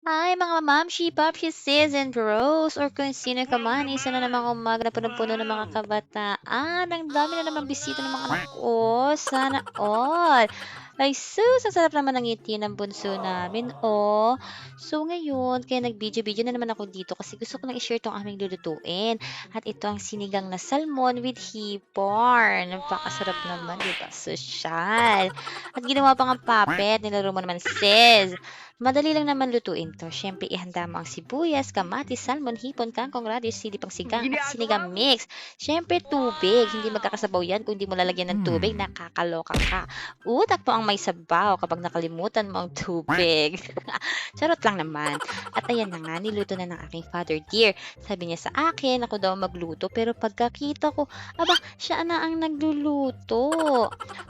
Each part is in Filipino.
Hi mga mamshi, papshi, sis, and bros, or kung sino ka man, isa na namang umaga na punong-puno ng mga kabataan. Ang dami na namang bisita ng mga anak ko. Sana all. Ay sus, ang sarap naman ng ngiti ng bunso namin, oh. So ngayon, kaya nag-video-video na naman ako dito kasi gusto ko lang i-share itong aming lulutuin. At ito ang sinigang na salmon with hipon. Napakasarap naman, di ba? Sosyal. At ginawa pa ng puppet, nilaro mo naman sis. Madali lang naman lutuin 'to. Siyempre ihanda mo ang sibuyas, kamatis, salmon, hipon, kangkong, radish, sili pang sigang at Ginagawa sinigang mo? mix. Siyempre tubig, hindi magkakasabaw 'yan kung 'di mo lalagyan ng tubig, Hmm. nakakaloka ka. Utak mo ang may sabaw kapag nakalimutan mo ang tubig. Charot lang naman. At ayan na nga, niluto na ng aking father dear. Sabi niya sa akin, ako daw magluto, pero pagkakita ko, aba, siya na ang nagluluto.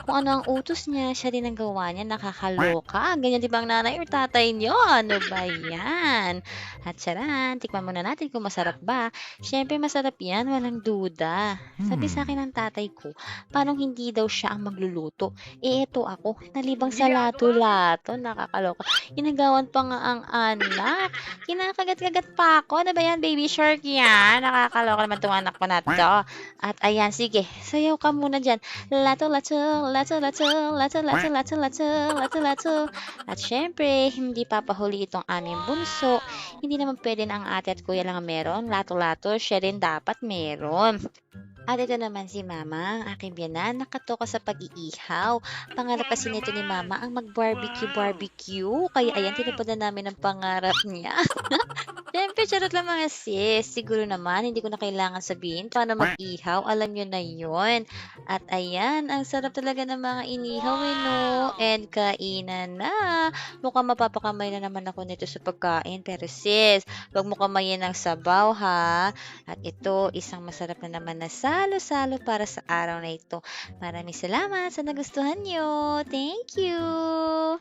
Kung ano ang utos niya, siya din ang gawa niya, nakakaloka. Ganyan 'di ba ang nanay or tatay niyo? Ano ba 'yan? At tiyaran, tikman muna natin kung masarap ba. Siyempre masarap 'yan, walang duda. Sabi sa Hmm. akin ng tatay ko, paanong hindi daw siya ang magluluto? Eh, eto ako, nalibang sa Ginagawa mo? lato-lato, nakakaloka. Inagawan pa nga ang anak, kinakagat-kagat pa ako. Ano ba 'yan, baby shark 'yan? Nakakaloka naman 'tong anak ko na 'to. At ayan, sige, sayaw ka muna diyan. Lato-lato, lato-lato, lato-lato, lato-lato, lato-lato. At siyempre, hindi papahuli itong aming bunso. Hindi naman puwede na ang ate at kuya lang ang meron, lato-lato, siya rin dapat meron. At ito naman si mama, ang aking biyenan, nakatoka sa pag-iihaw. Pangarap Wag kasi nito ni naman. mama ang Wow. mag-barbecue-barbecue. Kaya ayan, Wow. tinupad na namin ang pangarap niya. Siyempre charot lang mga sis. Siguro naman hindi ko na kailangan sabihin paano mag-ihaw, alam niyo na 'yon. At ayan, ang sarap talaga ng mga inihaw, eh, 'no? Wow. And kainan na. Mukhang mapapakamay na naman ako nito sa pagkain. Pero sis, 'wag mo kamayin ng sabaw, ha? At ito, isang masarap na naman na salo-salo para sa araw na ito. Maraming salamat sa nagustuhan niyo. Thank you.